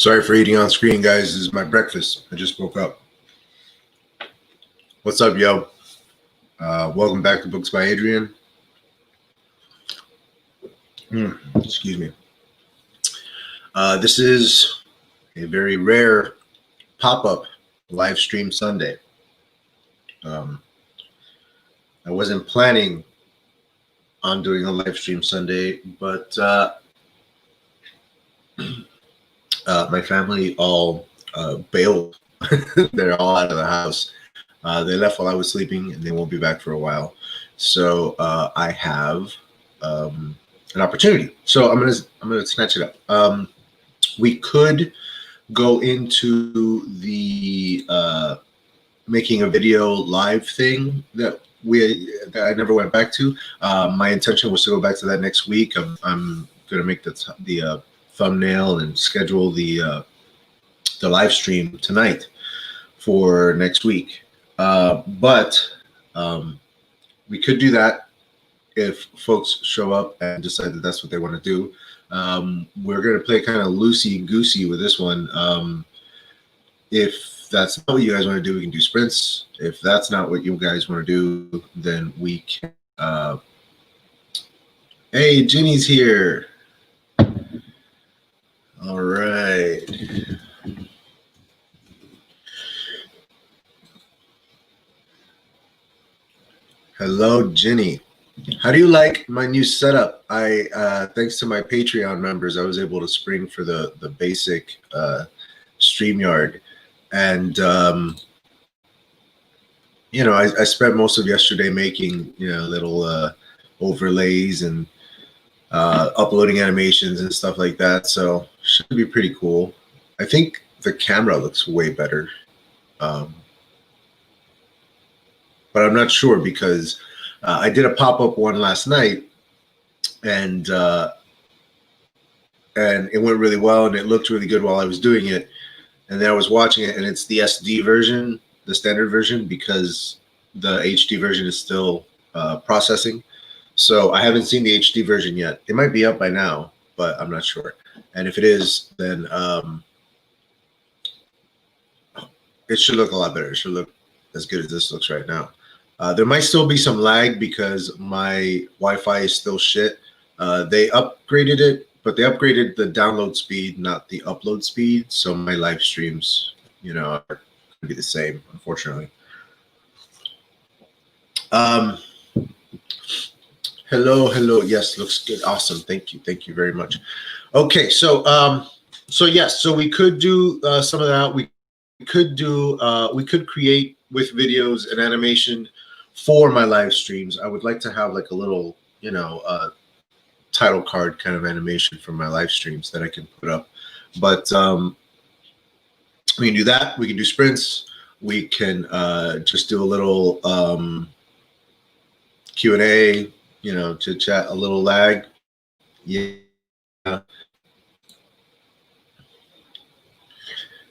Sorry for eating on screen, guys. This is my breakfast. I just woke up. What's up, yo? Welcome back to Books by Adrian. Excuse me. This is a very rare pop-up live stream Sunday. I wasn't planning on doing a live stream Sunday, but my family all bailed. They're all out of the house. They left while I was sleeping, and they won't be back for a while. So I have an opportunity. So I'm gonna snatch it up. We could go into the making a video live thing that I never went back to. My intention was to go back to that next week. I'm gonna make the thumbnail and schedule the live stream tonight for next week. But we could do that if folks show up and decide that that's what they want to do. We're going to play kind of loosey-goosey with this one. If that's not what you guys want to do, we can do sprints. If that's not what you guys want to do, then we can... Hey, Ginny's here. All right. Hello, Ginny. How do you like my new setup? Thanks to my Patreon members, I was able to spring for the basic StreamYard. And, I spent most of yesterday making, little overlays and uploading animations and stuff like that. So should be pretty cool. I think the camera looks way better. But I'm not sure because I did a pop-up one last night, and it went really well, and it looked really good while I was doing it. And then I was watching it, and it's the SD version, the standard version, because the HD version is still processing. So I haven't seen the HD version yet. It might be up by now, but I'm not sure. And if it is, then it should look a lot better. It should look as good as this looks right now. There might still be some lag because my Wi-Fi is still shit. They upgraded it, but they upgraded the download speed, not the upload speed. So my live streams, are going to be the same, unfortunately. Hello. Yes, looks good. Awesome. Thank you very much. Okay, so yes, so we could do some of that. We could create with videos and animation for my live streams. I would like to have like a little, title card kind of animation for my live streams that I can put up. But we can do that. We can do sprints. We can just do a little Q&A, to chat, a little lag. Yeah.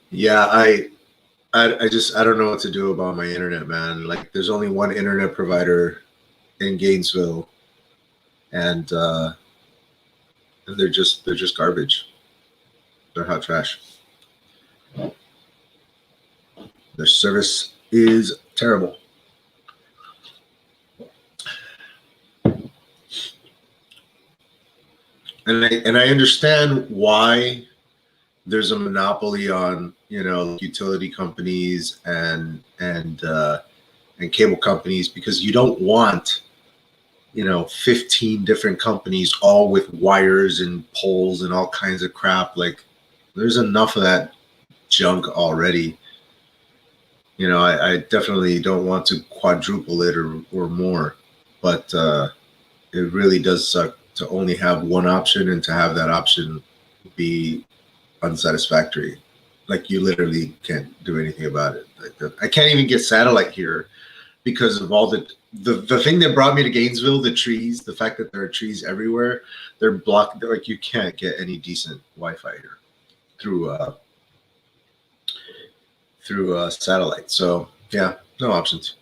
Yeah, I don't know what to do about my internet, man. Like, there's only one internet provider in Gainesville, and they're just garbage. They're hot trash. Their service is terrible. And I understand why there's a monopoly on utility companies and cable companies, because you don't want 15 different companies all with wires and poles and all kinds of crap. Like, there's enough of that junk already. I definitely don't want to quadruple it or more, but it really does suck to only have one option and to have that option be unsatisfactory. Like, you literally can't do anything about it. Like, I can't even get satellite here because of all the thing that brought me to Gainesville, the trees, the fact that there are trees everywhere. They're blocked. Like, you can't get any decent Wi-Fi here through satellite. So yeah, no options.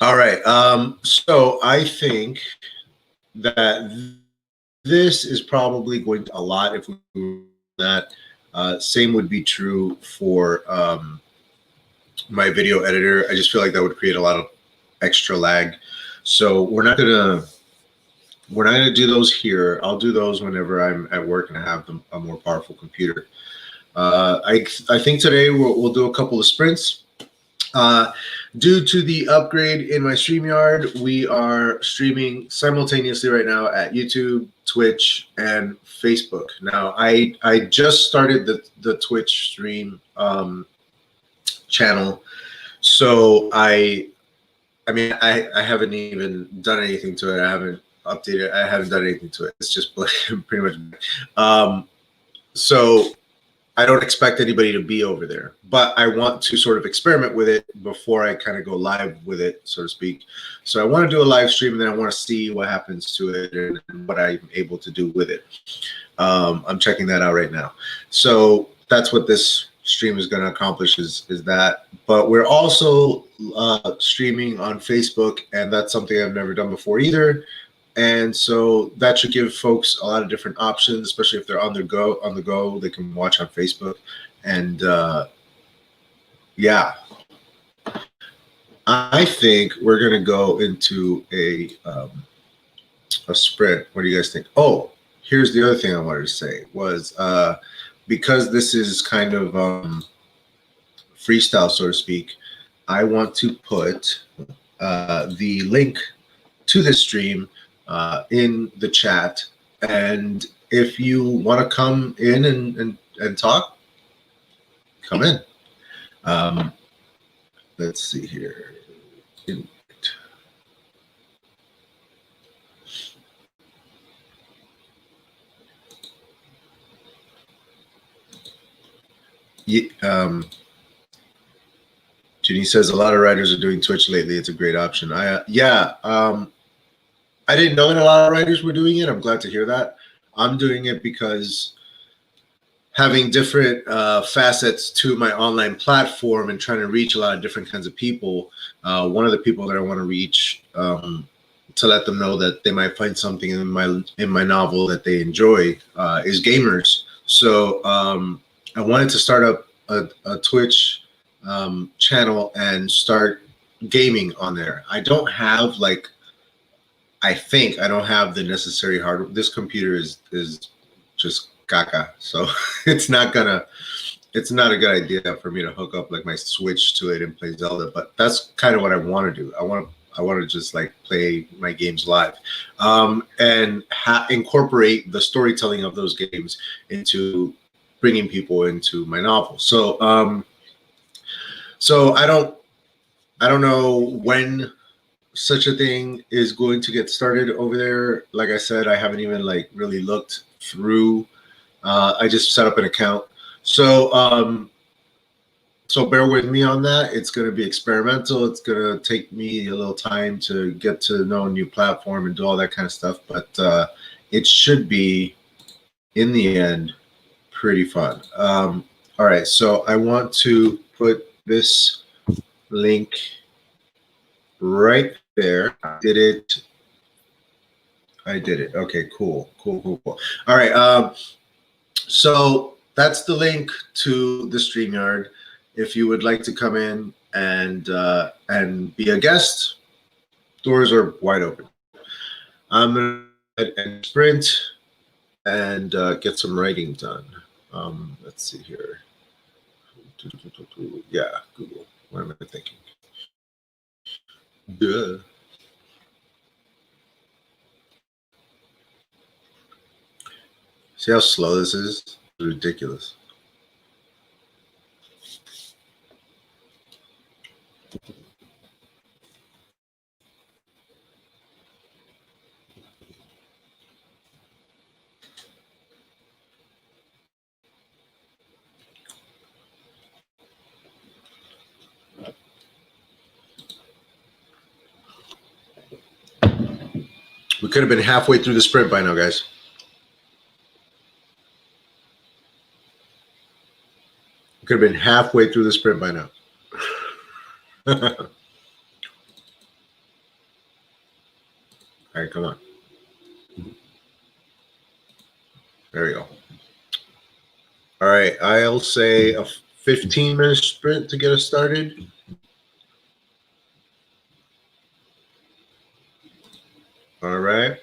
All right. So I think that this is probably going to a lot if we do that. Same would be true for my video editor. I just feel like that would create a lot of extra lag. So we're not gonna do those here. I'll do those whenever I'm at work and I have a more powerful computer. I think today we'll do a couple of sprints. Due to the upgrade in my StreamYard, we are streaming simultaneously right now at YouTube, Twitch, and Facebook. Now, I just started the Twitch stream channel, so I haven't even done anything to it. I haven't updated. I haven't done anything to it. It's just pretty much. So I don't expect anybody to be over there, but I want to sort of experiment with it before I kind of go live with it, so to speak. So I want to do a live stream, and then I want to see what happens to it and what I'm able to do with it. I'm checking that out right now. So that's what this stream is going to accomplish is that. But we're also streaming on Facebook, and that's something I've never done before either. And so that should give folks a lot of different options, especially if they're on the go, they can watch on Facebook. And yeah, I think we're going to go into a sprint. What do you guys think? Oh, here's the other thing I wanted to say was because this is kind of freestyle, so to speak, I want to put the link to this stream in the chat, and if you want to come in and talk, come in. Let's see here. Ginny says a lot of writers are doing Twitch lately. It's a great option. I didn't know that a lot of writers were doing it. I'm glad to hear that. I'm doing it because having different facets to my online platform and trying to reach a lot of different kinds of people. One of the people that I want to reach to let them know that they might find something in my novel that they enjoy is gamers. So I wanted to start up a Twitch channel and start gaming on there. I don't have I think I don't have the necessary hardware. This computer is just caca, so it's not a good idea for me to hook up like my Switch to it and play Zelda. But that's kind of what I want to do. I want to just like play my games live, and incorporate the storytelling of those games into bringing people into my novel. So so I don't know when such a thing is going to get started over there. Like I said, I haven't even really looked through. I just set up an account. So so bear with me on that. It's going to be experimental. It's going to take me a little time to get to know a new platform and do all that kind of stuff. But it should be, in the end, pretty fun. All right. So I want to put this link right there. I did it. Okay, cool. All right. So that's the link to the StreamYard. If you would like to come in and be a guest, doors are wide open. I'm gonna and sprint and get some writing done. Let's see here. Yeah, Google. What am I thinking? Duh. See how slow this is? It's ridiculous. We could have been halfway through the sprint by now, guys. We could have been halfway through the sprint by now. All right, come on. There we go. All right, I'll say a 15-minute sprint to get us started. All right.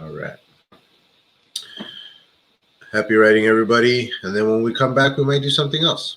All right. Happy writing, everybody. And then when we come back, we might do something else.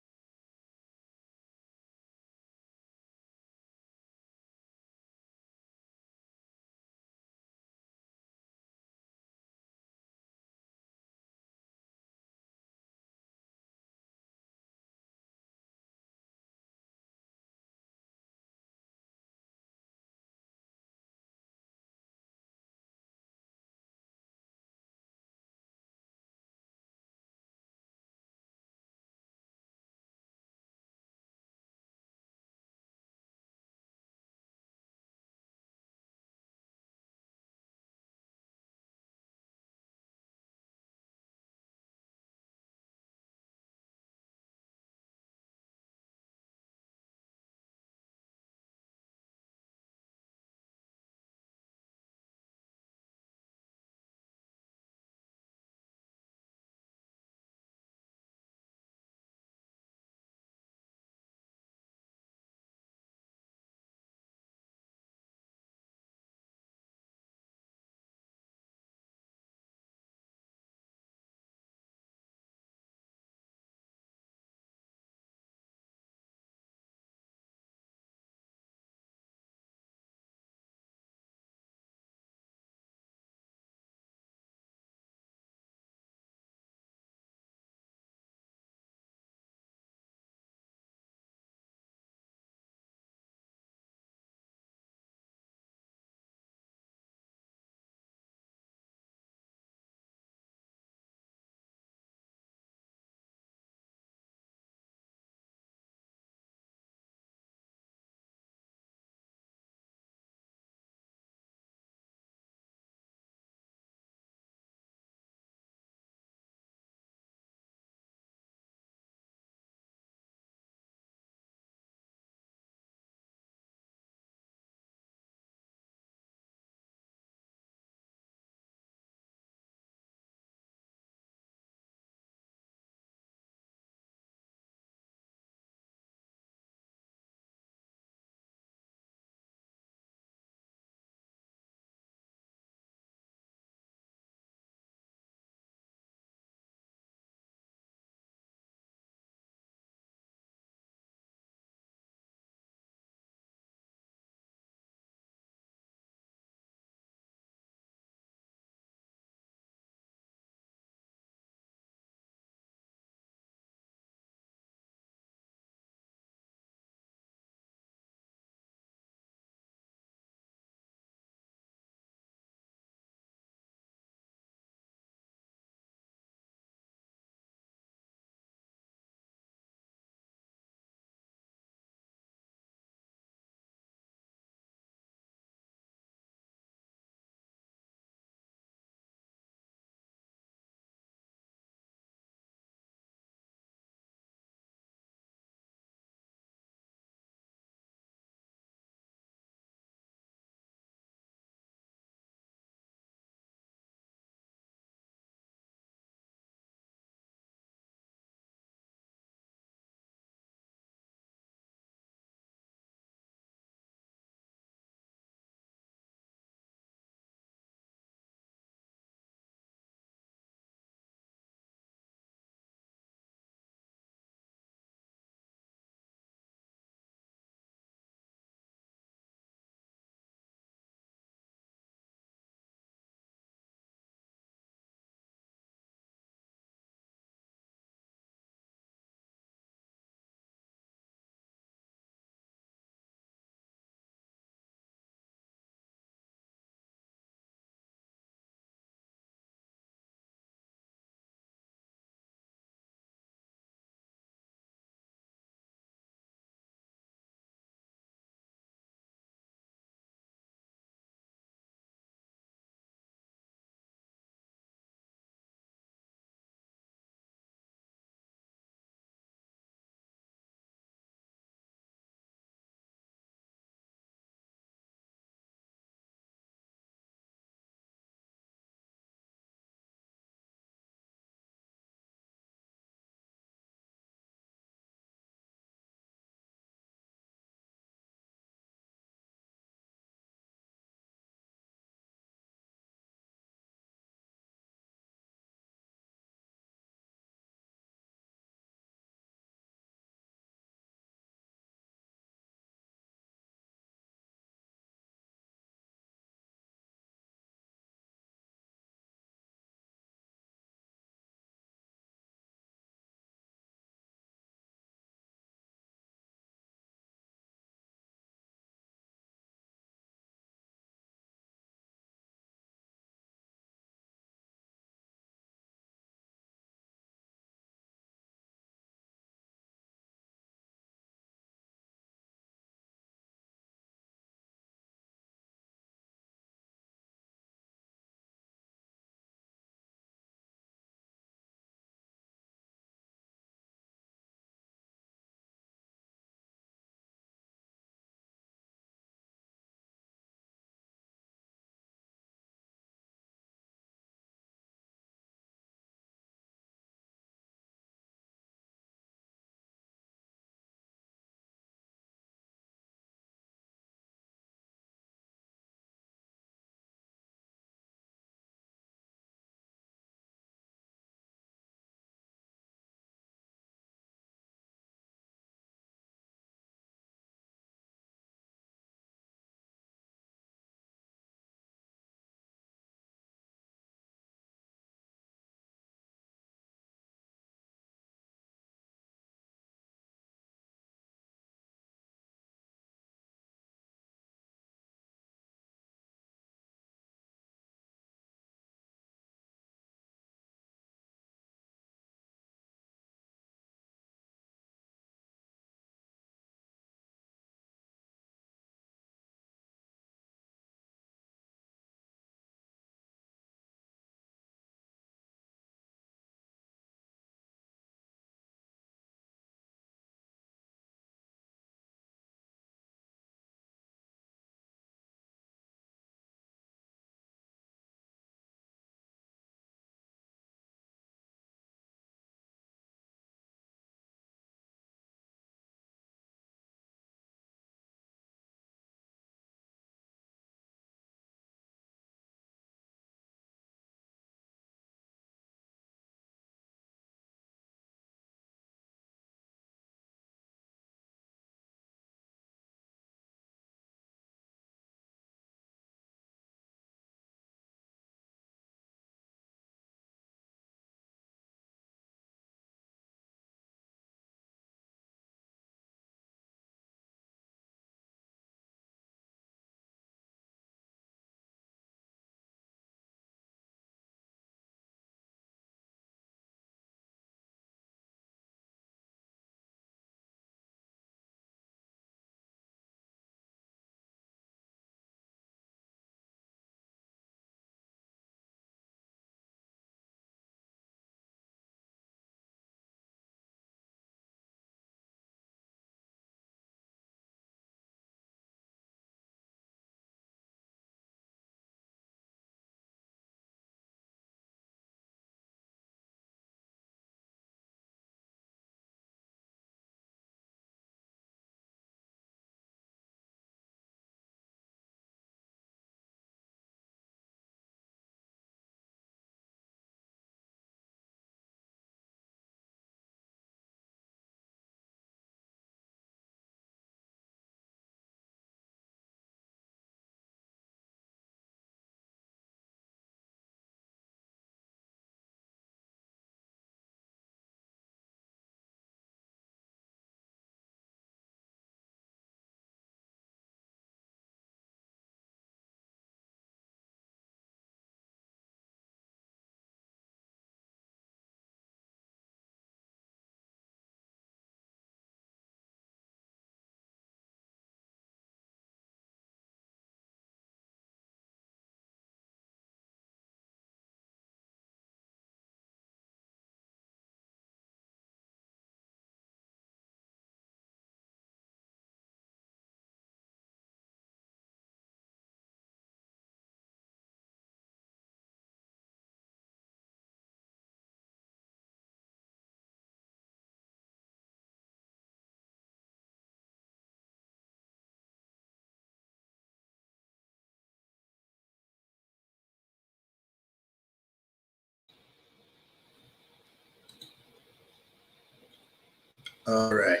All right.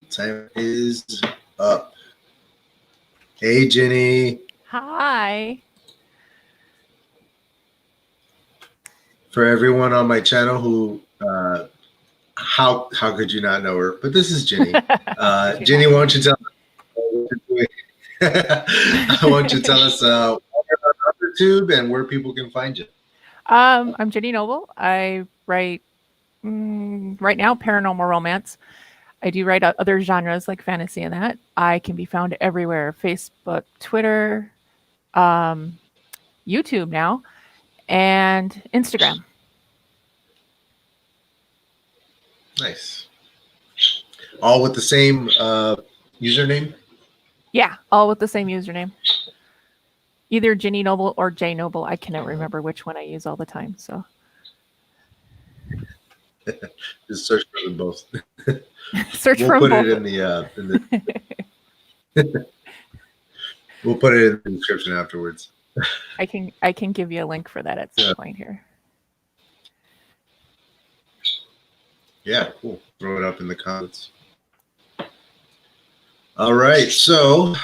Time is up. Hey, Jinny. Hi. For everyone on my channel who, how could you not know her? But this is Jinny. Jinny, why don't you tell us? I want you to tell us where on YouTube and where people can find you. I'm Jinne Noble. I write right now paranormal romance. I do write other genres like fantasy and that. I can be found everywhere: Facebook, Twitter, YouTube now, and Instagram. Nice. All with the same username? Yeah, all with the same username. Either Jinne Noble or J Noble. I cannot remember which one I use all the time. So Just search for them both. search we'll for put them it both. in the we'll put it in the description afterwards. I can give you a link for that at some point here. Yeah, cool. Throw it up in the comments. All right, so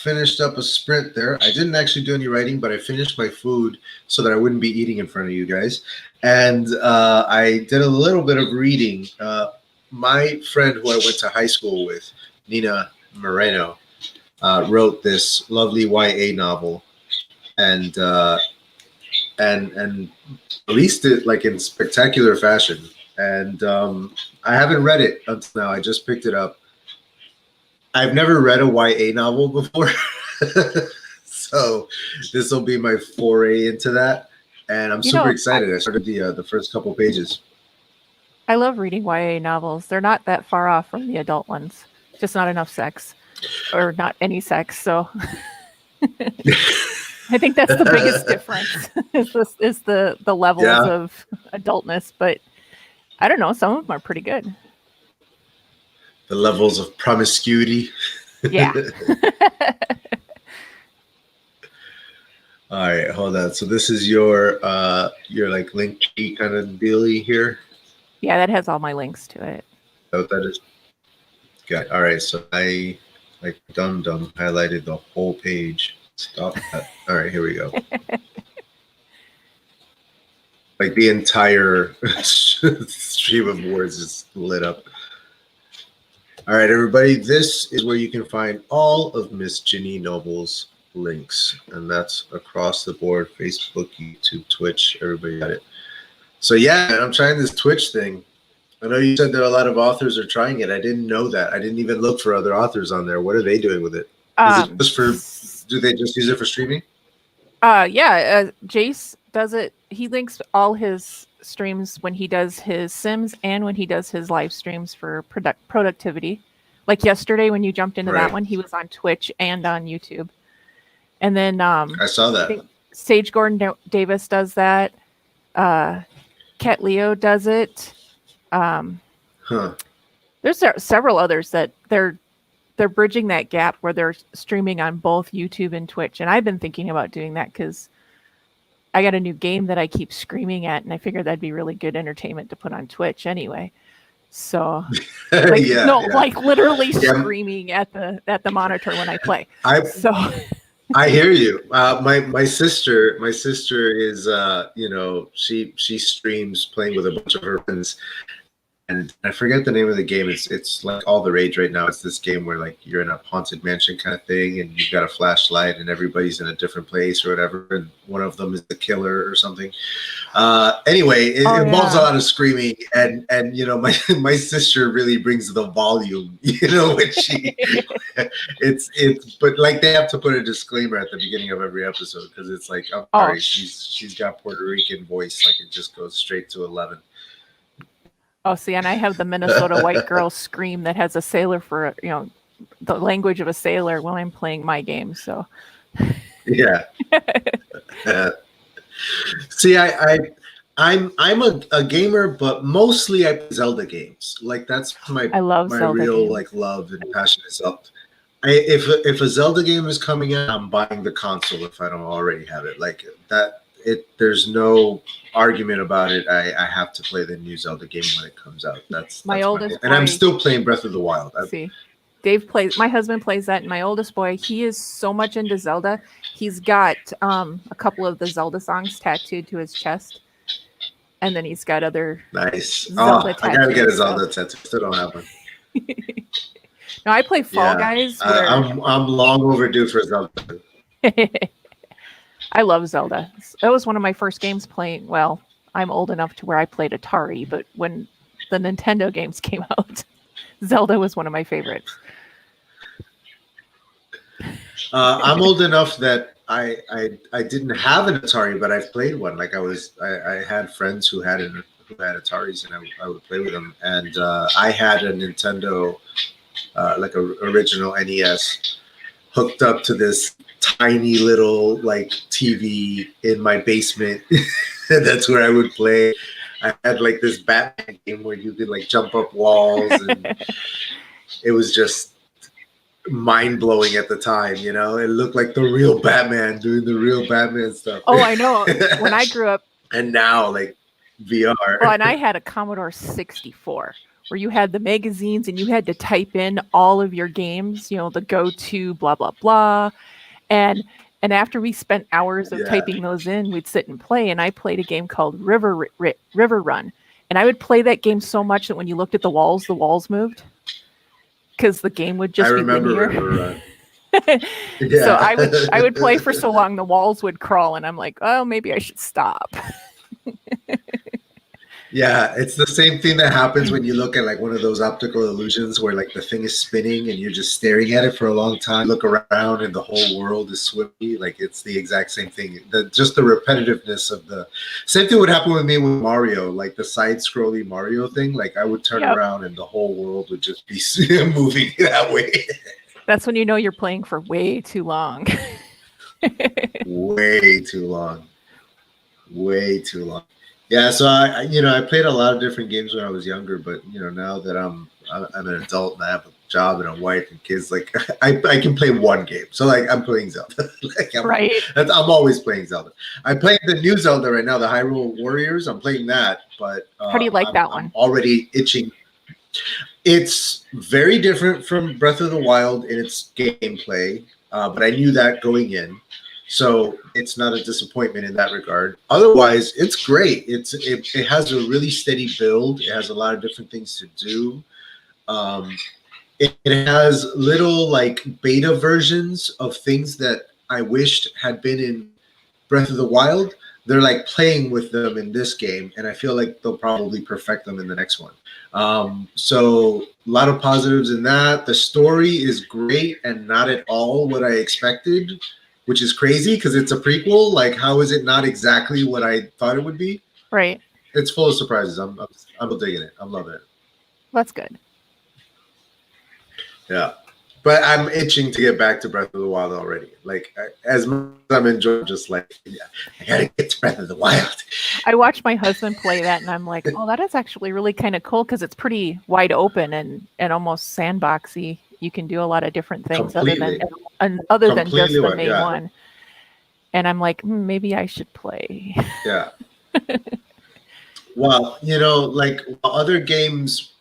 finished up a sprint there. I didn't actually do any writing, but I finished my food so that I wouldn't be eating in front of you guys. And I did a little bit of reading. My friend who I went to high school with, Nina Moreno, wrote this lovely YA novel, and released it like in spectacular fashion. And I haven't read it until now. I just picked it up. I've never read a YA novel before, so this will be my foray into that, and I'm super excited. I started the first couple pages. I love reading YA novels. They're not that far off from the adult ones. Just not enough sex, or not any sex. So I think that's the biggest difference is the levels of adultness. But I don't know. Some of them are pretty good. The levels of promiscuity. Yeah. All right, hold on. So this is your like link key kind of dealy here. Yeah, that has all my links to it. Oh, that is. Okay. All right. So I like dumb highlighted the whole page. Stop that. All right, here we go. Like the entire stream of words is lit up. All right, everybody, this is where you can find all of Miss Jinne Noble's links, and that's across the board: Facebook, YouTube, Twitch. Everybody got it. So yeah, I'm trying this Twitch thing. I know you said that a lot of authors are trying it. I didn't know that. I didn't even look for other authors on there. What are they doing with it? Is it just for? Do they just use it for streaming? Yeah, Jace does it. He links all his streams when he does his Sims and when he does his live streams for productivity. Like yesterday when you jumped into that one, he was on Twitch and on YouTube. And then I saw that. I think Sage Gordon Davis does that. Cat Leo does it. There's several others that they're bridging that gap where they're streaming on both YouTube and Twitch. And I've been thinking about doing that because I got a new game that I keep screaming at, and I figured that'd be really good entertainment to put on Twitch anyway. So, like, like literally screaming at the monitor when I play. I hear you. My sister is she streams playing with a bunch of her friends. And I forget the name of the game. It's like all the rage right now. It's this game where like you're in a haunted mansion kind of thing, and you've got a flashlight, and everybody's in a different place or whatever. And one of them is the killer or something. Anyway, it involves a lot of screaming, and my sister really brings the volume. When she but like they have to put a disclaimer at the beginning of every episode because it's like, I'm sorry, she's got Puerto Rican voice, like it just goes straight to 11. Oh, see, and I have the Minnesota white girl scream that has a sailor for, the language of a sailor while I'm playing my game. So, yeah. See, I'm a gamer, but mostly I play Zelda games. Like that's my real games. Like love and passion is Zelda. If a Zelda game is coming out, I'm buying the console if I don't already have it. Like that. there's no argument about it. I have to play the new Zelda game when it comes out. That's My my oldest and I'm boy- still playing Breath of the Wild. See, Dave plays. My husband plays that, and my oldest boy, he is so much into Zelda. He's got a couple of the Zelda songs tattooed to his chest, and then he's got other Nice. Zelda I gotta get a tattoos, Zelda tattoo. Still don't have one. No, I play Fall Yeah. Guys. Where I'm long overdue for Zelda. I love Zelda. That was one of my first games playing. Well, I'm old enough to where I played Atari, but when the Nintendo games came out, Zelda was one of my favorites. I'm old enough that I didn't have an Atari, but I've played one. Like I had friends who had Ataris, and I would play with them. And I had a Nintendo, like a original NES, hooked up to this tiny little like TV in my basement. And that's where I would play. I had like this Batman game where you could like jump up walls, and it was just mind-blowing at the time. You know, it looked like the real Batman doing the real Batman stuff. Oh, I know. When I grew up, and now like VR. well, and I had a Commodore 64 where you had the magazines and you had to type in all of your games, the go-to blah blah blah, and after we spent hours of typing those in, we'd sit and play. And I played a game called River Run, and I would play that game so much that when you looked at the walls moved because the game would just be linear. River Run. So I would play for so long the walls would crawl, and I'm like, oh, maybe I should stop. Yeah, it's the same thing that happens when you look at like one of those optical illusions where like the thing is spinning and you're just staring at it for a long time. Look around and the whole world is swimming. Like it's the exact same thing. Just the repetitiveness of the same thing would happen with me with Mario, like the side-scrolling Mario thing. Like I would turn around and the whole world would just be moving that way. That's when you know you're playing for way too long. Way too long. Way too long. Yeah, so I played a lot of different games when I was younger, but now that I'm an adult and I have a job and a wife and kids, like I can play one game. So like I'm playing Zelda. I'm always playing Zelda. I'm playing the new Zelda right now, the Hyrule Warriors. I'm playing that, but how do you like that one? I'm already itching. It's very different from Breath of the Wild in its gameplay, but I knew that going in. So it's not a disappointment in that regard. Otherwise, it's great. It has a really steady build. It has a lot of different things to do. It has little like beta versions of things that I wished had been in Breath of the Wild. They're like playing with them in this game, and I feel like they'll probably perfect them in the next one. So a lot of positives in that. The story is great and not at all what I expected, which is crazy because it's a prequel. Like, how is it not exactly what I thought it would be? Right. It's full of surprises. I'm digging it. I'm loving it. That's good. Yeah. But I'm itching to get back to Breath of the Wild already. Like, as much as I'm enjoying, just like, I gotta get to Breath of the Wild. I watched my husband play that, and I'm like, oh, that is actually really kind of cool because it's pretty wide open and almost sandboxy. You can do a lot of different things other than just the main one. And I'm like, maybe I should play. Yeah. Well, like while other games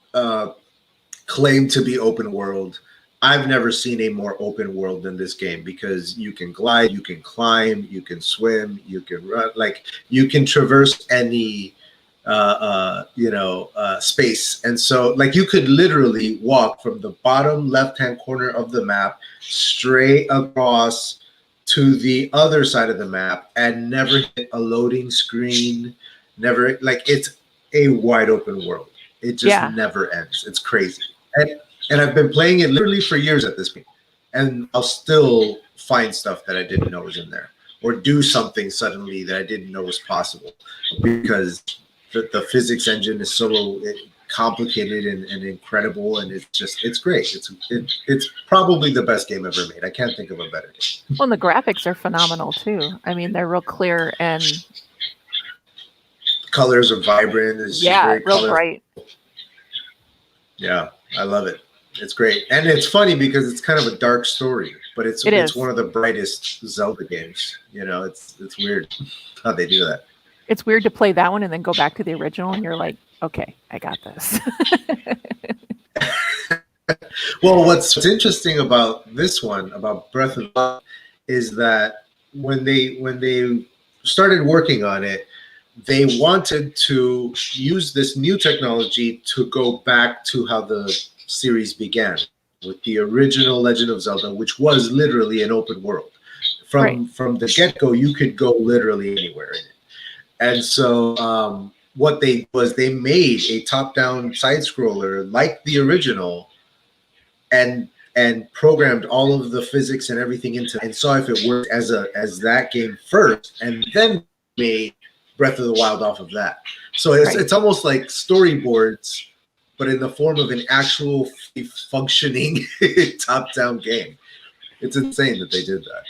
claim to be open world, I've never seen a more open world than this game because you can glide, you can climb, you can swim, you can run, like you can traverse any space. And so like you could literally walk from the bottom left-hand corner of the map straight across to the other side of the map and never hit a loading screen, never, like it's a wide open world. It just never ends. It's crazy. And I've been playing it literally for years at this point, and I'll still find stuff that I didn't know was in there or do something suddenly that I didn't know was possible because the physics engine is so complicated and incredible, and it's great. It's probably the best game ever made. I can't think of a better game. Well, and the graphics are phenomenal too. I mean, they're real clear and colors are vibrant. It's real bright. Yeah, I love it. It's great, and it's funny because it's kind of a dark story, but It it's is. one of the brightest Zelda games. You know, it's weird how they do that. It's weird to play that one and then go back to the original, and you're like, okay, I got this. Well, what's interesting about this one, about Breath of the Wild, is that when they started working on it, they wanted to use this new technology to go back to how the series began with the original Legend of Zelda, which was literally an open world. Right. From the get go, you could go literally anywhere in it. And so what they made a top down side scroller like the original, and programmed all of the physics and everything into, and saw if it worked as that game first, and then made Breath of the Wild off of that. So it's almost like storyboards, but in the form of an actual functioning top down game. It's insane that they did that.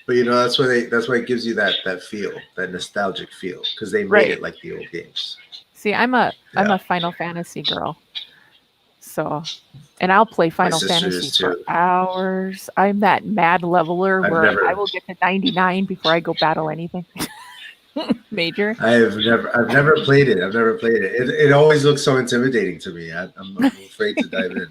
But you know, that's why it gives you that feel, that nostalgic feel, because they made it like the old games. See, I'm a Final Fantasy girl. So, and I'll play Final Fantasy for hours. I'm that mad leveler where I will get to 99 before I go battle anything. Major. I've never played it. It always looks so intimidating to me. I'm afraid to dive in.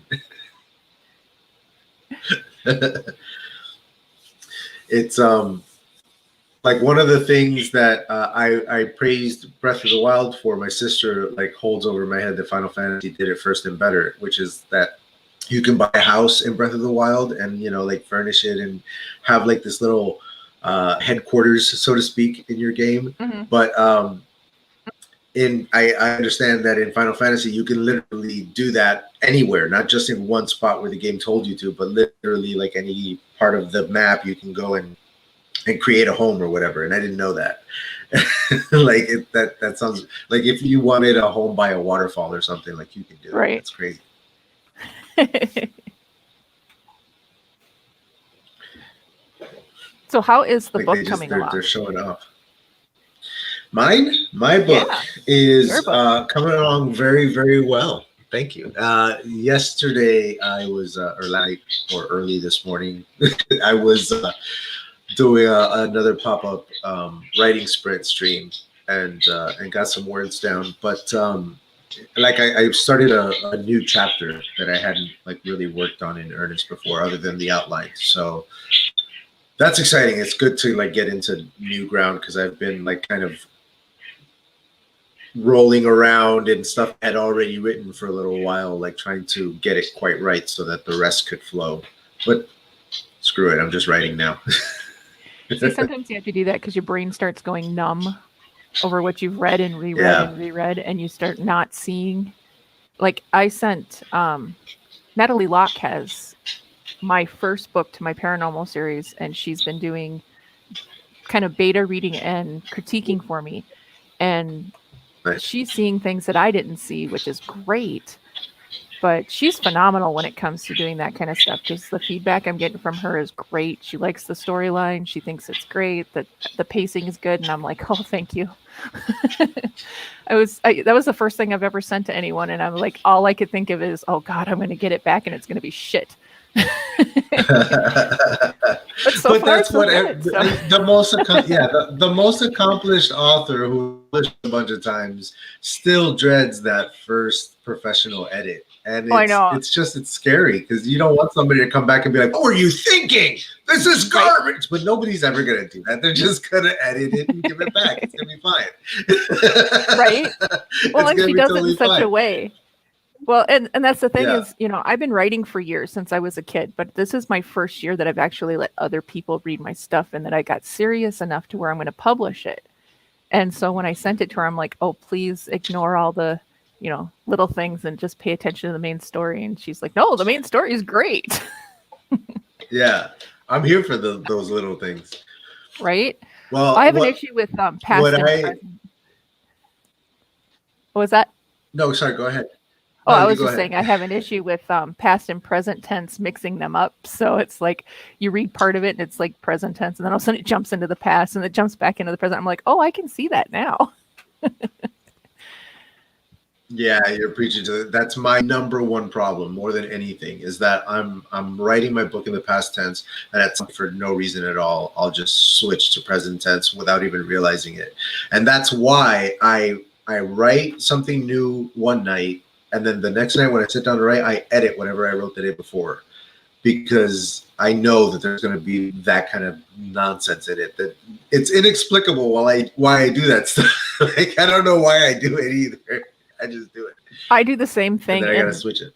It's like one of the things that I praised Breath of the Wild for. My sister like holds over my head that Final Fantasy did it first and better, which is that you can buy a house in Breath of the Wild and, you know, like furnish it and have like this little headquarters, so to speak, in your game. Mm-hmm. But I understand that in Final Fantasy you can literally do that anywhere, not just in one spot where the game told you to, but literally like any part of the map you can go and create a home or whatever. And I didn't know that. Like that sounds like if you wanted a home by a waterfall or something, like you can do it. That's crazy. So how is the book coming along? They're showing off. My book is coming along very, very well. Thank you. Yesterday I was, or early this morning, I was doing another pop-up writing sprint stream and got some words down. But like I started a new chapter that I hadn't like really worked on in earnest before, other than the outline. So that's exciting. It's good to like get into new ground, because I've been like kind of rolling around and stuff I had already written for a little while, like trying to get it quite right so that the rest could flow. But screw it, I'm just writing now. See, sometimes you have to do that because your brain starts going numb over what you've read and reread, and you start not seeing. Like I sent Natalie Locke has my first book to my paranormal series, and she's been doing kind of beta reading and critiquing for me, and she's seeing things that I didn't see, which is great. But she's phenomenal when it comes to doing that kind of stuff, because the feedback I'm getting from her is great. She likes the storyline. She thinks it's great. That the pacing is good. And I'm like, oh, thank you. That was the first thing I've ever sent to anyone. And I'm like, all I could think of is, oh God, I'm going to get it back and it's going to be shit. But that's what the most accomplished author who published a bunch of times still dreads that first professional edit. And it's scary, because you don't want somebody to come back and be like, what were you thinking? This is garbage. But nobody's ever going to do that. They're just going to edit it and give it back. It's going to be fine. Right? Well, and she does it in such a way. Well, and that's the thing is, you know, I've been writing for years, since I was a kid, but this is my first year that I've actually let other people read my stuff, and that I got serious enough to where I'm going to publish it. And so when I sent it to her, I'm like, oh, please ignore all the, you know, little things and just pay attention to the main story. And she's like, no, the main story is great. Yeah, I'm here for those little things. Right? Well, I have an issue with past and present. What was that? No, sorry, go ahead. Oh, No, I you was go just ahead. saying I have an issue with past and present tense mixing them up. So it's like you read part of it and it's like present tense, and then all of a sudden it jumps into the past and it jumps back into the present. I'm like, oh, I can see that now. Yeah, you're preaching to that's my number one problem more than anything is that I'm writing my book in the past tense, and that's for no reason at all. I'll just switch to present tense without even realizing it. And that's why I write something new one night, and then the next night when I sit down to write, I edit whatever I wrote the day before, because I know that there's going to be that kind of nonsense in it that it's inexplicable why I do that stuff. Like I don't know why I do it either. I just do it. I do the same And thing, then I gotta switch it.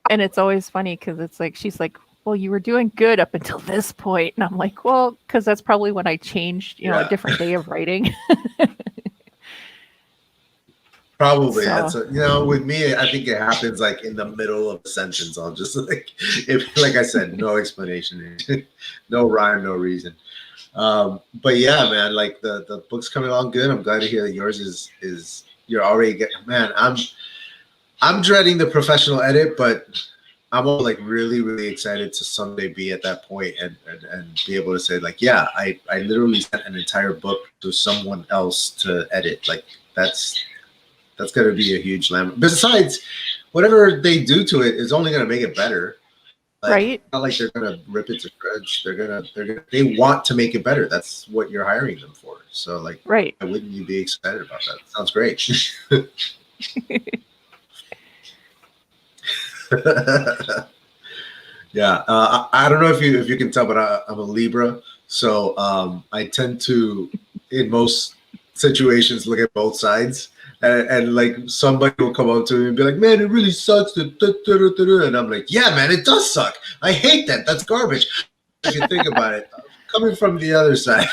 and it's always funny because it's like she's like, well, you were doing good up until this point, and I'm like, well, because that's probably when I changed, you know, Yeah. a different day of writing. Probably. So- That's you know, with me, I think it happens like in the middle of a sentence. I'll just like, if like I said, no explanation, no rhyme, no reason. But yeah, man, like the book's coming along good. I'm glad to hear that yours is you're already getting. Man, I'm dreading the professional edit, but I'm all like really, really excited to someday be at that point and be able to say like, yeah, I literally sent an entire book to someone else to edit. Like that's going to be a huge landmark. Besides, whatever they do to it is only going to make it better. Like, right? Not like they're going to rip it to shreds. They want to make it better. That's what you're hiring them for. So like, Right. why wouldn't you be excited about that? Sounds great. Yeah, I don't know if you can tell, but I'm a Libra, so I tend to, in most situations, look at both sides, and like somebody will come up to me and be like, "Man, it really sucks," and I'm like, "Yeah, man, it does suck. I hate that. That's garbage." If you think about it, coming from the other side,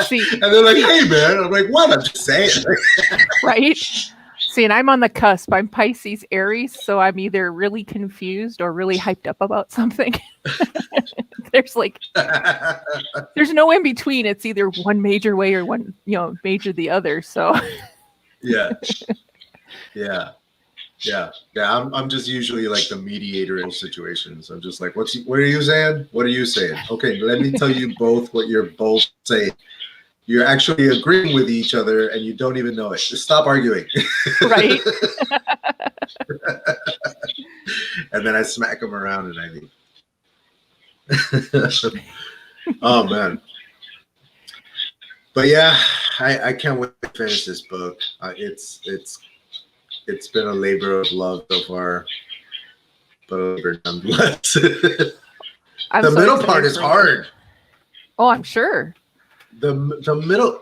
See, and they're like, "Hey, man," I'm like, "What? I'm just saying." right? See, and I'm on the cusp. I'm Pisces Aries, so I'm either really confused or really hyped up about something. There's like there's no in between. It's either one major way or one, you know, major the other. So Yeah. I'm just usually like the mediator in situations. I'm just like, what are you saying? What are you saying? Okay, let me tell you both what you're both saying. You're actually agreeing with each other and you don't even know it. Just stop arguing. right. And then I smack them around and I leave. Oh man. But yeah, I can't wait to finish this book. It's been a labor of love so far, but a labor nonetheless. The middle part is hard. Oh, I'm sure. The middle,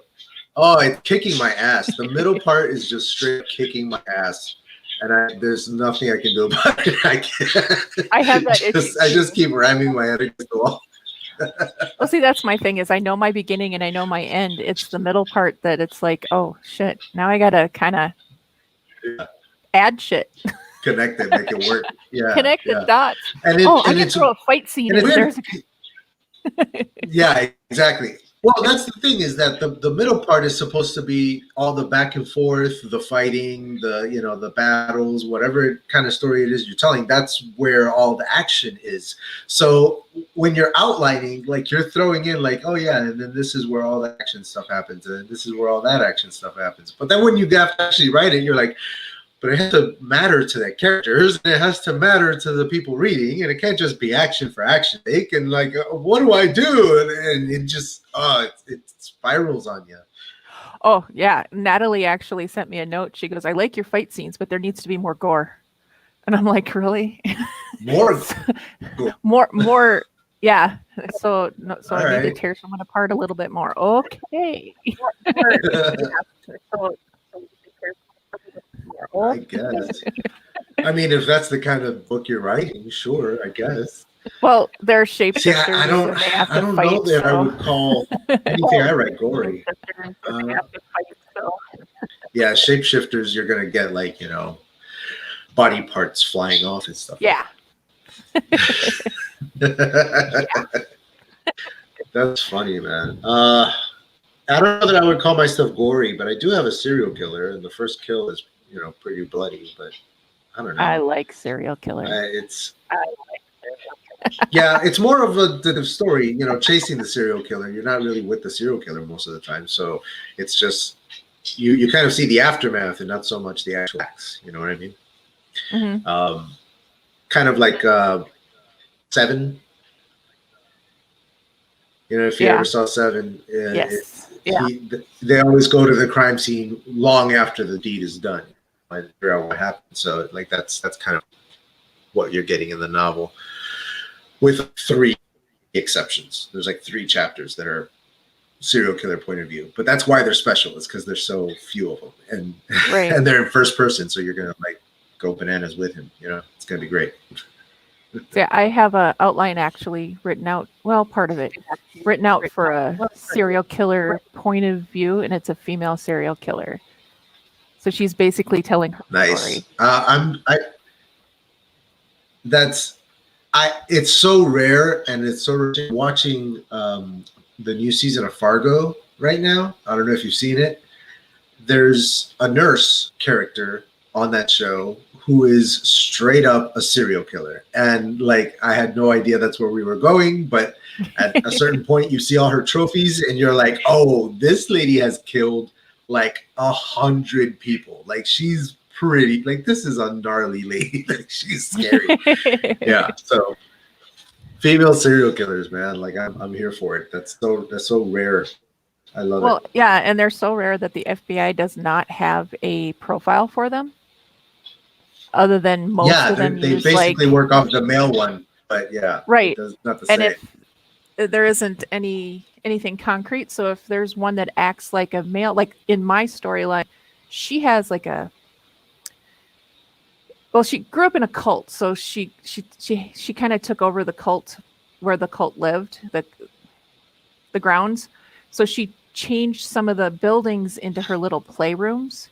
oh, it's kicking my ass. The middle part is just straight kicking my ass, and there's nothing I can do about it. I have that issue. I just keep ramming my head against the wall. Well, see, that's my thing is I know my beginning and I know my end. It's the middle part that it's like, oh shit, now I gotta kind of add shit. Connect it, make it work. Yeah, Connect the dots. And I'm gonna throw a fight scene in there. Yeah, exactly. Well, that's the thing is that the middle part is supposed to be all the back and forth, the fighting, the battles, whatever kind of story it is you're telling. That's where all the action is. So when you're outlining, like you're throwing in like, oh yeah, and then this is where all the action stuff happens, and this is where all that action stuff happens. But then when you have to actually write it, you're like, but it has to matter to the characters, and it has to matter to the people reading, and it can't just be action for action's sake. And like, what do I do? And it just, it spirals on you. Oh yeah, Natalie actually sent me a note. She goes, "I like your fight scenes, but there needs to be more gore." And I'm like, "Really? More, more." Yeah. So I right. need to tear someone apart a little bit more. Okay. I guess. I mean, if that's the kind of book you're writing, sure, I guess. Well, they're shapeshifters. See, I don't fight, know that I would call anything I write gory. Yeah, shapeshifters, you're gonna get like body parts flying off and stuff. Yeah. That's funny, man. I don't know that I would call myself gory, but I do have a serial killer, and the first kill is pretty bloody, but I don't I know. like serial killer. It's yeah, it's more of a the story, chasing the serial killer. You're not really with the serial killer most of the time, so it's just you kind of see the aftermath and not so much the actual acts. You know what I mean? Hmm. Kind of like Seven. If you ever Yeah. saw Seven, Yes. Yeah. they always go to the crime scene long after the deed is done and figure out what happened. So like that's kind of what you're getting in the novel, with 3 exceptions. There's like 3 chapters that are serial killer point of view, but that's why they're special. It's because there's so few of them, and Right. and they're in first person, so you're gonna like go bananas with him. It's gonna be great. So yeah, I have a outline actually written out. Well, part of it written out for a serial killer point of view, and it's a female serial killer. So she's basically telling her Nice. story. It's so rare, and it's so rare. Watching the new season of Fargo right now. I don't know if you've seen it. There's a nurse character on that show who is straight up a serial killer, and like I had no idea that's where we were going, but at a certain point you see all her trophies and you're like, oh, this lady has killed like 100 people. Like she's pretty, like this is a gnarly lady. Like she's scary. Yeah, so female serial killers, man, like I'm here for it. That's so rare. I love Well, it. yeah, and they're so rare that the FBI does not have a profile for them, other than most Yeah, of them they use basically like work off the male one, but yeah, right. it does not the And same. if there isn't anything concrete, so if there's one that acts like a male, like in my storyline, she has like a well, she grew up in a cult, so she kind of took over the cult where the cult lived, the grounds. So she changed some of the buildings into her little playrooms,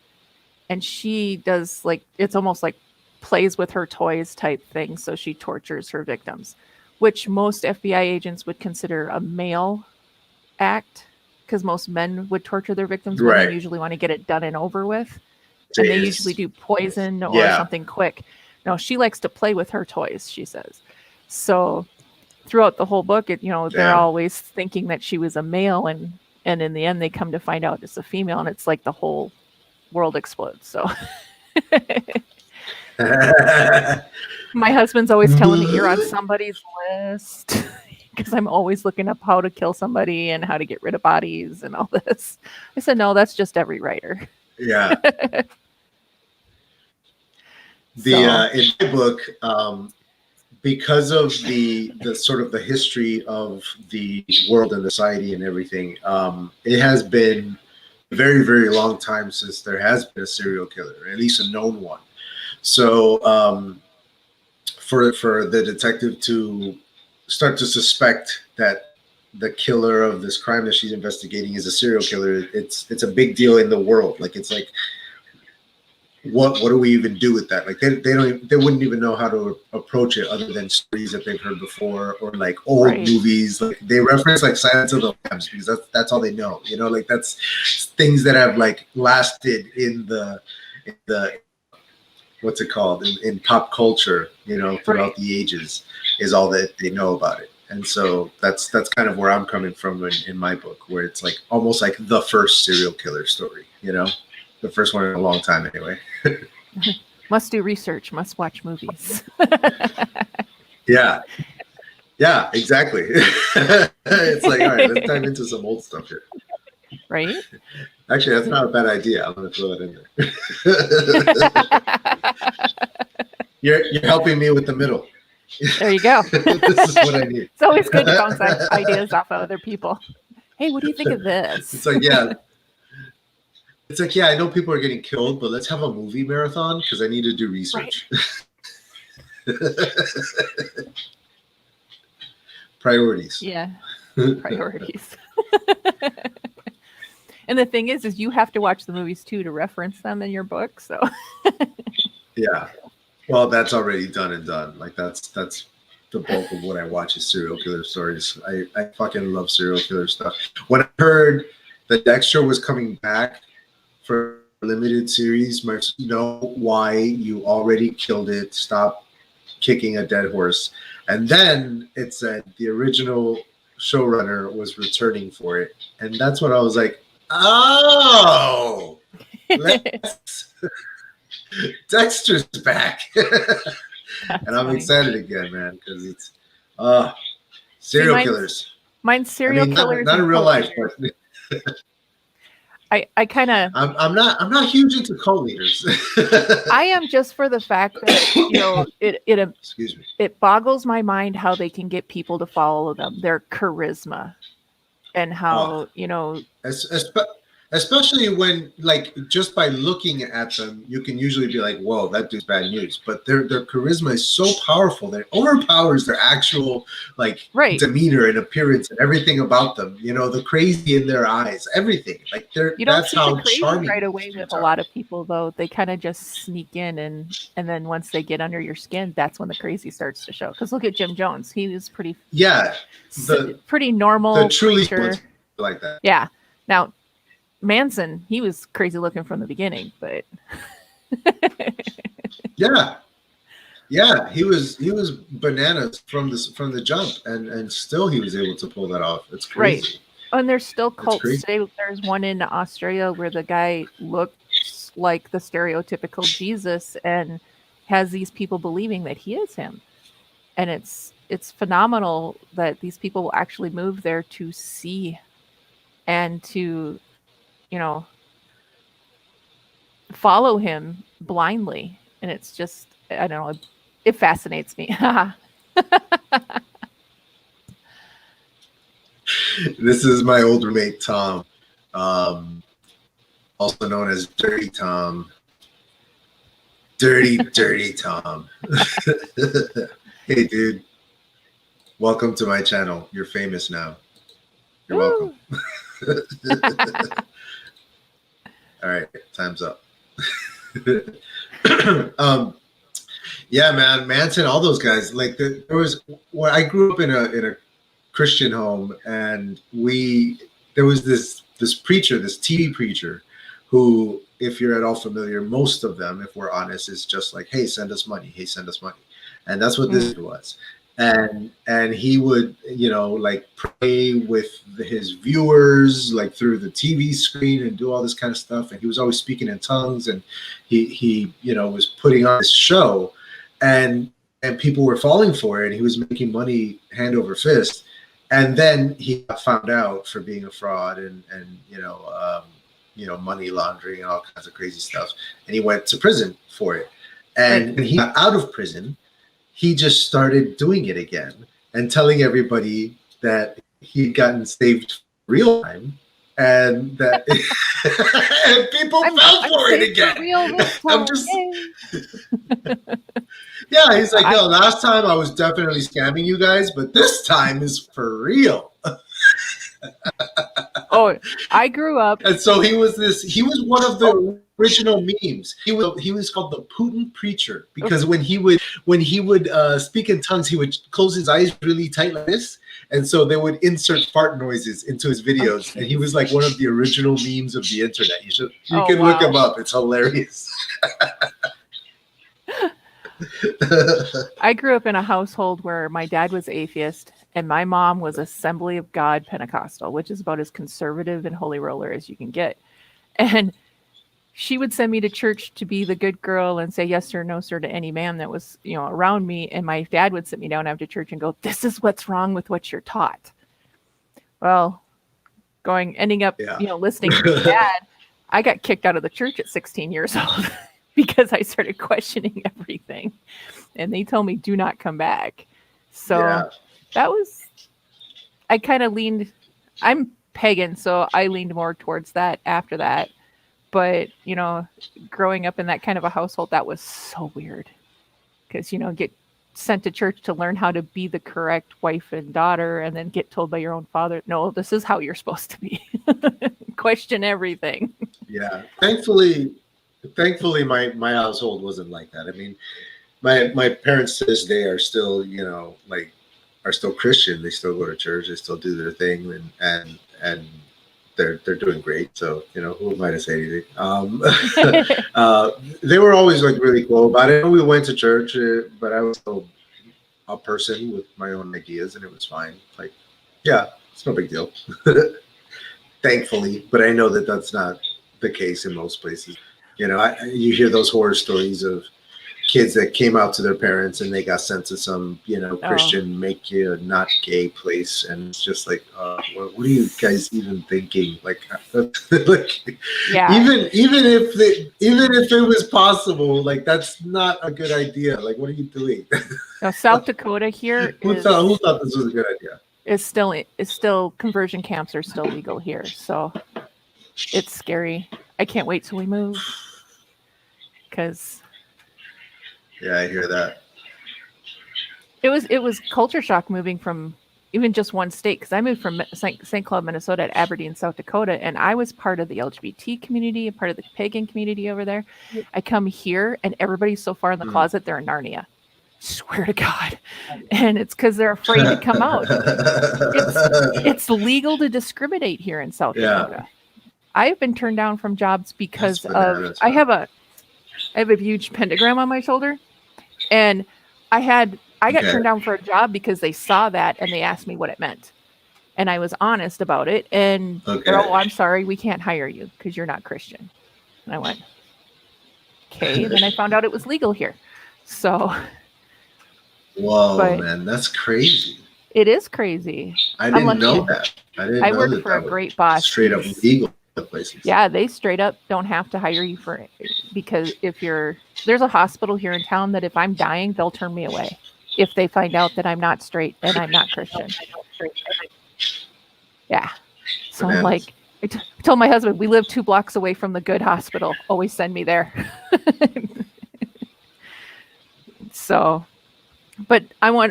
and she does like it's almost like plays with her toys type thing. So she tortures her victims, which most FBI agents would consider a male act, because most men would torture their victims. Right. Women usually want to get it done and over with, and they usually do poison or Yeah. something quick. No, she likes to play with her toys, she says. So throughout the whole book, they're always thinking that she was a male, and in the end they come to find out it's a female, and it's like the whole world explodes. So my husband's always telling me you're on somebody's list, because I'm always looking up how to kill somebody and how to get rid of bodies and all this. I said, no, that's just every writer. Yeah. In my book, because of the sort of the history of the world and society and everything, it has been a very, very long time since there has been a serial killer, or at least a known one. So for the detective to start to suspect that the killer of this crime that she's investigating is a serial killer, it's a big deal in the world. Like it's like, what do we even do with that? Like they wouldn't even know how to approach it other than stories that they've heard before, or like old movies. Like they reference like Silence of the Lambs because that's all they know. Like that's things that have like lasted in the what's it called in pop culture, throughout the ages, is all that they know about it. And so that's kind of where I'm coming from in my book, where it's like almost like the first serial killer story, the first one in a long time anyway. Must do research, must watch movies. Yeah, exactly. It's like, all right, let's dive into some old stuff here. Right? Actually, that's not a bad idea. I'm going to throw it in there. You're helping me with the middle. There you go. This is what I need. It's always good to bounce ideas off of other people. Hey, what do you think of this? It's like, yeah. It's like, yeah, I know people are getting killed, but let's have a movie marathon because I need to do research. Right. Priorities. Yeah, priorities. And the thing is you have to watch the movies too to reference them in your book. So. Yeah. Well, that's already done and done. Like that's the bulk of what I watch is serial killer stories. I fucking love serial killer stuff. When I heard that Dexter was coming back for limited series. Must know why you already killed it. Stop kicking a dead horse. And then it said the original showrunner was returning for it. And that's when I was like, oh, let's Dexter's back. And I'm funny. excited again, man, because it's serial killers. Mine's serial killers. Not in real life, but I kind of I'm not huge into cult leaders. I am, just for the fact that it Excuse me. it boggles my mind how they can get people to follow them. Their charisma and how Especially when, like, just by looking at them, you can usually be like, whoa, that dude's bad news. But their charisma is so powerful that it overpowers their actual, like, demeanor and appearance and everything about them. You know, the crazy in their eyes, everything. Like, you don't see the crazy right away with a lot of people, though. They kind of just sneak in, and then once they get under your skin, that's when the crazy starts to show. Because look at Jim Jones. He was pretty normal. The truly like that. Yeah. Now, Manson, he was crazy looking from the beginning, but yeah, he was bananas from the jump, and still he was able to pull that off. It's crazy. Right. And there's still cults. There's one in Australia where the guy looks like the stereotypical Jesus and has these people believing that he is him. And it's phenomenal that these people will actually move there to see and to follow him blindly. And it's just, I don't know, it fascinates me. This is my old roommate, Tom, also known as Dirty Tom. Dirty Tom. Hey, dude. Welcome to my channel. You're famous now. You're welcome. All right, time's up. Yeah, man, Manson, all those guys. Like, there was, when I grew up in a Christian home, and there was this preacher, this TV preacher, who, if you're at all familiar, most of them, if we're honest, is just like, hey, send us money. Hey, send us money. And that's what this was. And he would, like, pray with his viewers, like, through the TV screen, and do all this kind of stuff. And he was always speaking in tongues, and he was putting on this show, and people were falling for it. And he was making money hand over fist. And then he got found out for being a fraud and money laundering and all kinds of crazy stuff. And he went to prison for it. And when he got out of prison, he just started doing it again and telling everybody that he'd gotten saved real time, and that and people fell for it again. I'm just, yeah, he's like, yo, last time I was definitely scamming you guys, but this time is for real. Oh, I grew up. And so he was one of the original memes. He was called the Putin preacher, because when he would speak in tongues, he would close his eyes really tight like this, and so they would insert fart noises into his videos. And he was like one of the original memes of the internet. You can look him up. It's hilarious. I grew up in a household where my dad was atheist and my mom was Assembly of God Pentecostal, which is about as conservative and holy roller as you can get. And she would send me to church to be the good girl and say yes sir, no sir to any man that was, around me. And my dad would sit me down after church and go, this is what's wrong with what you're taught. Well, ending up, listening to my dad, I got kicked out of the church at 16 years old because I started questioning everything. And they told me, do not come back. So that was, I kind of leaned, I'm pagan, so I leaned more towards that after that. But, growing up in that kind of a household, that was so weird. Because, get sent to church to learn how to be the correct wife and daughter, and then get told by your own father, no, this is how you're supposed to be. Question everything. Yeah. Thankfully, my household wasn't like that. I mean, my parents to this day are still, are still Christian. They still go to church. They still do their thing. And they're doing great. So who am I to say anything? They were always like really cool about it. We went to church, but I was still a person with my own ideas, and it was fine. Like, yeah, it's no big deal. Thankfully, but I know that that's not the case in most places. You hear those horror stories of kids that came out to their parents and they got sent to some, Christian make you not gay place, and it's just like, what are you guys even thinking? Like, Yeah. even if it was possible, like that's not a good idea. Like, what are you doing? Now, South Dakota here who thought this was a good idea? Is still conversion camps are still legal here, so it's scary. I can't wait till we move, because yeah, I hear that. It was culture shock moving from even just one state, because I moved from St. Cloud, Minnesota to Aberdeen, South Dakota, and I was part of the LGBT community, a part of the pagan community over there. I come here and everybody's so far in the closet, they're in Narnia. Swear to God. And it's because they're afraid to come out. It's legal to discriminate here in South Dakota. I have been turned down from jobs because of I have a huge pentagram on my shoulder, and I got turned down for a job because they saw that and they asked me what it meant, and I was honest about it, and they're, oh, I'm sorry, we can't hire you because you're not Christian. And I went, okay. And then I found out it was legal here, so. Whoa, man, that's crazy. It is crazy. I didn't know that. I worked for a great boss. Straight up legal places. Yeah, they straight up don't have to hire you because there's a hospital here in town that if I'm dying, they'll turn me away if they find out that I'm not straight and I'm not Christian. Yeah. So I'm like, I told my husband, we live 2 blocks away from the good hospital. Always send me there. So. But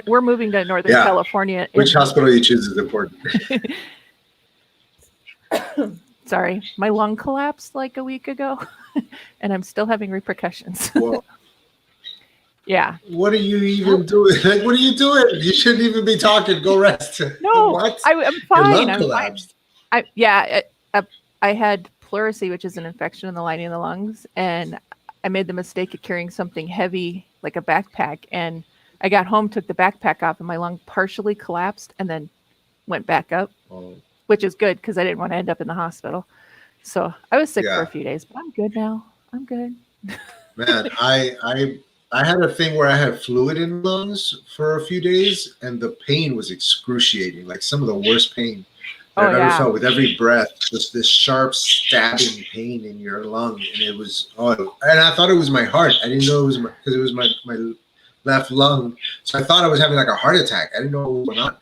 we're moving to Northern California. Which hospital you choose is important. Sorry, my lung collapsed like a week ago, and I'm still having repercussions. Whoa. Yeah. What are you even doing? Like, what are you doing? You shouldn't even be talking. Go rest. No, what? I'm fine. I'm collapsed. Fine. I had pleurisy, which is an infection in the lining of the lungs, and I made the mistake of carrying something heavy, like a backpack, and I got home, took the backpack off, and my lung partially collapsed and then went back up, which is good because I didn't want to end up in the hospital. So I was sick for a few days, but I'm good now. I'm good. Man, I had a thing where I had fluid in my lungs for a few days, and the pain was excruciating, like some of the worst pain I've ever felt. With every breath, just this sharp stabbing pain in your lung, and it was and I thought it was my heart. I didn't know it was because it was my left lung, so I thought I was having like a heart attack. I didn't know what was going on,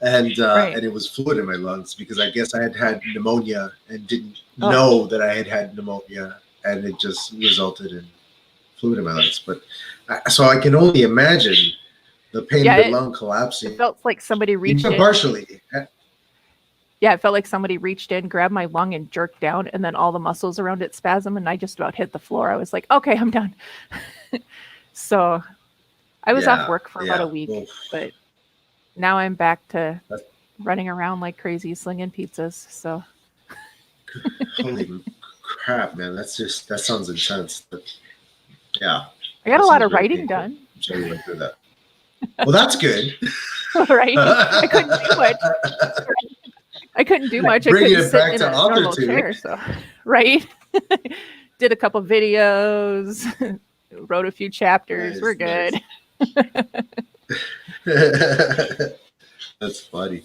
and it was fluid in my lungs because I guess I had pneumonia and didn't know that I had pneumonia, and it just resulted in fluid in my lungs. But so I can only imagine the pain of the lung collapsing. It felt like somebody reached in. Partially. Yeah, it felt like somebody reached in, grabbed my lung, and jerked down, and then all the muscles around it spasm, and I just about hit the floor. I was like, okay, I'm done. So I was off work for about a week, but now I'm back to running around like crazy, slinging pizzas. So, holy crap, man! That sounds intense. But, yeah, I got a lot of writing done. I'm sure you went through that. Well, that's good. Right? I couldn't do much. I couldn't sit in a normal chair. So, right? Did a couple videos, wrote a few chapters. Nice, we're good. Nice. That's funny.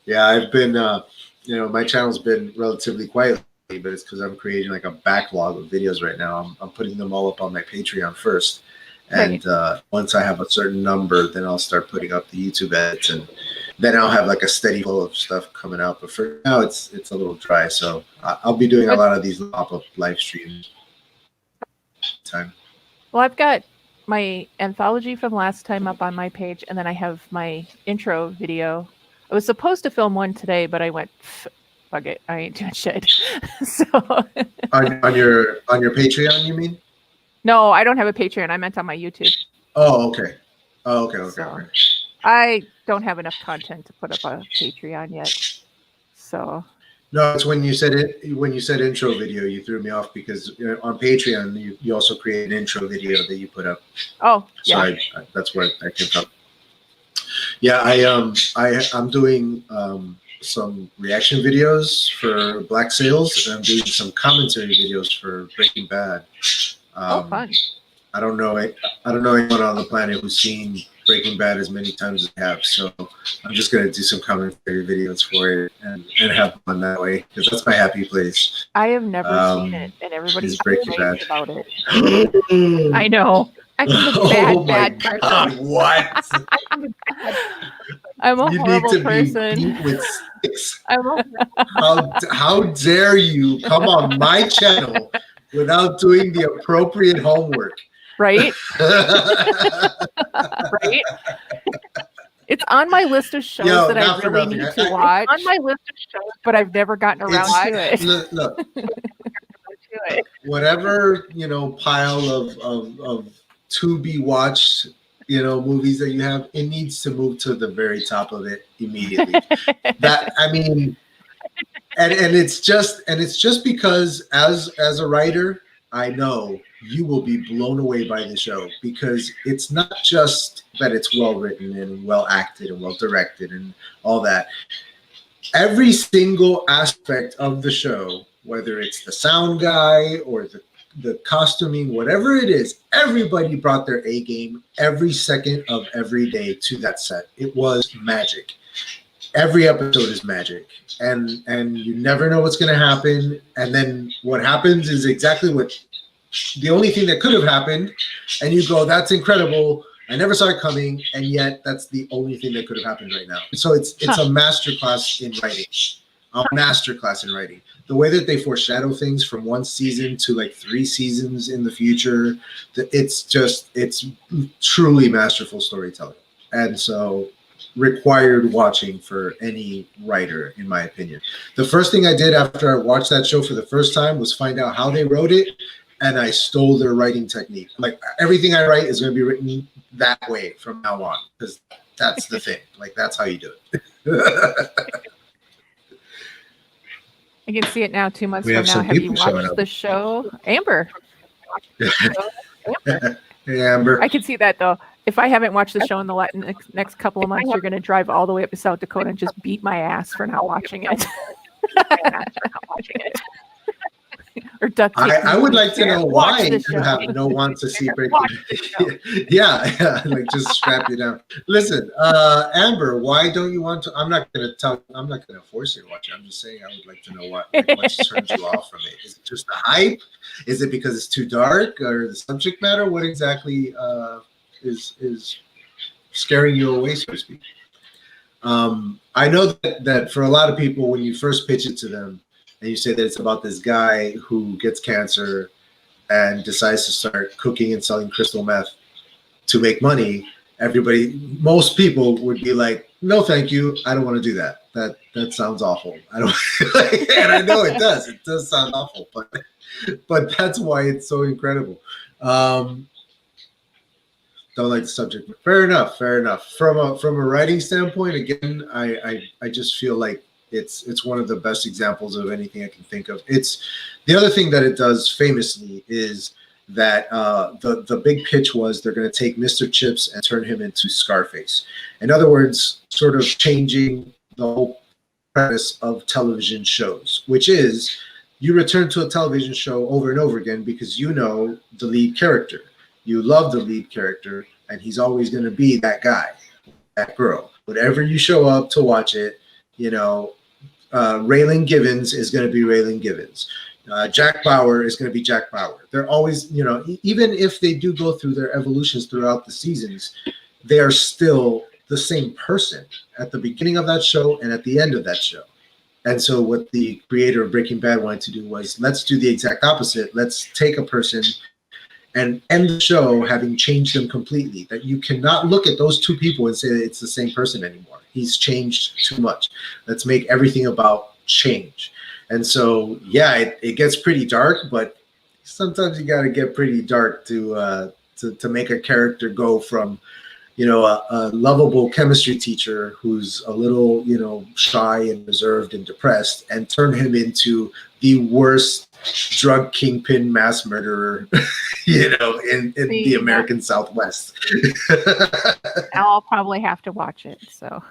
Yeah, I've been my channel's been relatively quiet lately, but it's because I'm creating like a backlog of videos right now. I'm putting them all up on my Patreon first, and once I have a certain number, then I'll start putting up the YouTube edits, and then I'll have like a steady flow of stuff coming out. But for now, it's a little dry, so I'll be doing a lot of these pop-up live streams. Well, I've got my anthology from last time up on my page, and then I have my intro video. I was supposed to film one today, but I went, fuck it, I ain't doing shit. So on your Patreon, you mean? No, I don't have a Patreon. I meant on my YouTube. Oh, okay. Okay. So, I don't have enough content to put up a Patreon yet. So No, it's when you said it. When you said intro video, you threw me off because on Patreon you also create an intro video that you put up. Oh, So yeah. that's where I came from. Yeah, I'm doing some reaction videos for Black Sails, and I'm doing some commentary videos for Breaking Bad. Fun. I don't know anyone on the planet who's seen Breaking Bad as many times as I have, so I'm just gonna do some commentary videos for it and have fun that way because that's my happy place. I have never seen it, and everybody's Breaking Bad about it. I know. I'm a bad person. God, what? I'm a You horrible need to person. be beat with sticks. I'm How dare you come on my channel without doing the appropriate homework? right. Right. It's on my list of shows that I really need to watch. On my list of shows, but I've never gotten around to it. Look, whatever pile of to be watched movies that you have, it needs to move to the very top of it immediately. That I mean, and it's just because as a writer, I know you will be blown away by the show because it's not just that it's well written and well acted and well directed and all that. Every single aspect of the show, whether it's the sound guy or the costuming, whatever it is, everybody brought their A game every second of every day to that set. It was magic. Every episode is magic, and you never know what's going to happen. And then what happens is exactly what the only thing that could have happened, and you go, "That's incredible. I never saw it coming," and yet that's the only thing that could have happened right now. So it's a masterclass in writing. A masterclass in writing. The way that they foreshadow things from one season to like 3 seasons in the future, it's truly masterful storytelling. And so required watching for any writer, in my opinion. The first thing I did after I watched that show for the first time was find out how they wrote it, and I stole their writing technique. Like everything I write is going to be written that way from now on because that's the thing. Like that's how you do it. I can see it now 2 months from now. Have you watched the show? Amber. Hey, Amber. I can see that though. If I haven't watched the show in the next couple of months, you're going to drive all the way up to South Dakota and just beat my ass for not watching it. Or duct tape. I would like to know why you have no want to see Breaking Bad. Yeah, like just strap you down. Listen, Amber, why don't you want to? I'm not going to force you to watch it. I'm just saying I would like to know what turns you off from it. Is it just the hype? Is it because it's too dark, or the subject matter? What exactly is scaring you away, so to speak? I know that for a lot of people, when you first pitch it to them, and you say that it's about this guy who gets cancer and decides to start cooking and selling crystal meth to make money, most people would be like, no, thank you. I don't want to do that. That sounds awful. I don't, and I know it does. It does sound awful, but that's why it's so incredible. Don't like the subject. Fair enough. From a writing standpoint, again, I just feel like it's one of the best examples of anything I can think of. It's the other thing that it does famously is that the big pitch was they're going to take Mr. Chips and turn him into Scarface. In other words, sort of changing the whole premise of television shows, which is you return to a television show over and over again because you know the lead character. You love the lead character, and he's always going to be that guy, that girl. Whenever you show up to watch it, Raylan Givens is going to be Raylan Givens. Jack Bauer is going to be Jack Bauer. They're always, even if they do go through their evolutions throughout the seasons, they are still the same person at the beginning of that show and at the end of that show. And so what the creator of Breaking Bad wanted to do was, let's do the exact opposite. Let's take a person and end the show having changed them completely. That you cannot look at those two people and say that it's the same person anymore. He's changed too much. Let's make everything about change. And so, yeah, it gets pretty dark, but sometimes you got to get pretty dark to make a character go from a lovable chemistry teacher who's a little, shy and reserved and depressed, and turn him into the worst drug kingpin mass murderer, in See, the American Southwest. now I'll probably have to watch it. So.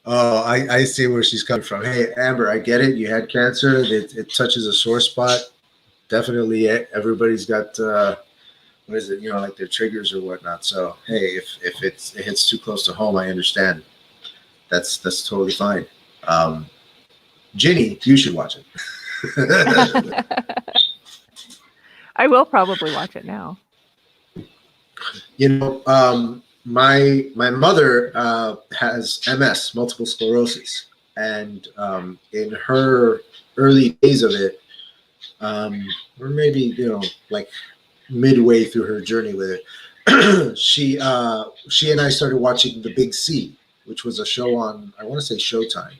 Oh, I see where she's coming from. Hey, Amber, I get it. You had cancer. It touches a sore spot. Definitely, everybody's got what is it? Like their triggers or whatnot. So hey, if it hits too close to home, I understand. That's totally fine. Ginny, you should watch it. I will probably watch it now. My mother has MS, multiple sclerosis, and in her early days of it, or maybe like midway through her journey with it, she and I started watching The Big C, which was a show on, I want to say, Showtime,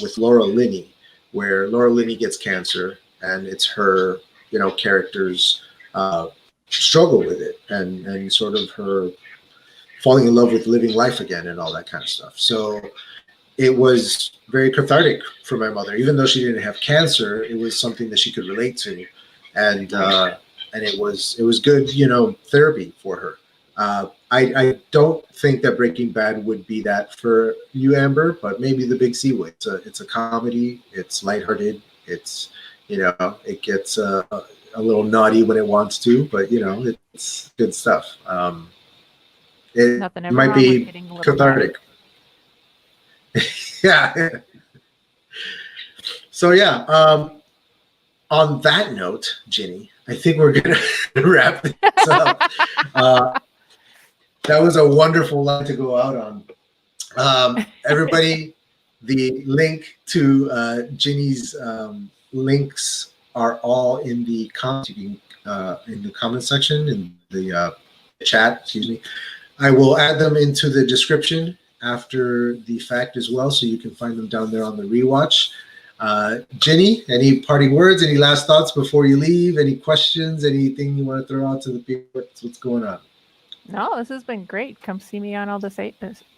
with Laura Linney, where Laura Linney gets cancer, and it's her characters struggle with it, and sort of her falling in love with living life again and all that kind of stuff. So it was very cathartic for my mother, even though she didn't have cancer. It was something that she could relate to, and it was good, therapy for her. I don't think that Breaking Bad would be that for you, Amber, but maybe The Big C would. It's a comedy. It's lighthearted. It's it gets a little naughty when it wants to, but it's good stuff. It Nothing ever might wrong be with getting a little cathartic. Yeah. So yeah. On that note, Ginny, I think we're gonna wrap this up. That was a wonderful line to go out on. Everybody, the link to Ginny's links are all in the in the comment section, in the chat. Excuse me. I will add them into the description after the fact as well, so you can find them down there on the rewatch. Ginny, any parting words, any last thoughts before you leave? Any questions, anything you want to throw out to the people? What's going on? No, this has been great. Come see me on all the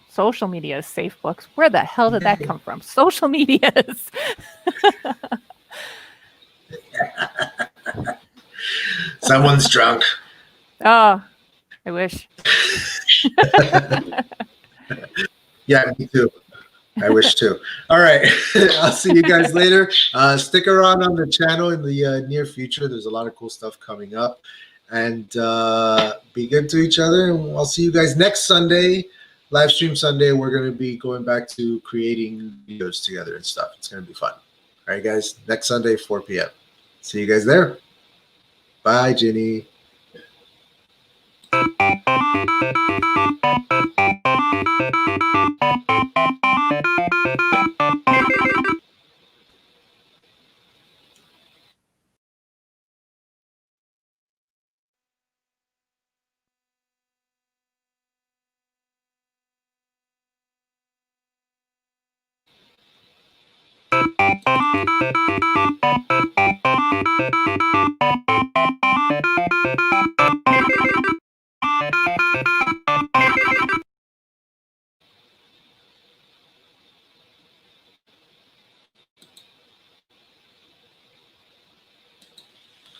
social media, safe books. Where the hell did that come from? Social medias. Someone's drunk. Oh, I wish. Yeah, me too. I wish too. All right. I'll see you guys later. Stick around on the channel in the near future. There's a lot of cool stuff coming up. And be good to each other. And I'll see you guys next Sunday. Live stream Sunday. We're going to be going back to creating videos together and stuff. It's going to be fun. All right, guys. Next Sunday, 4 p.m. See you guys there. Bye, Ginny.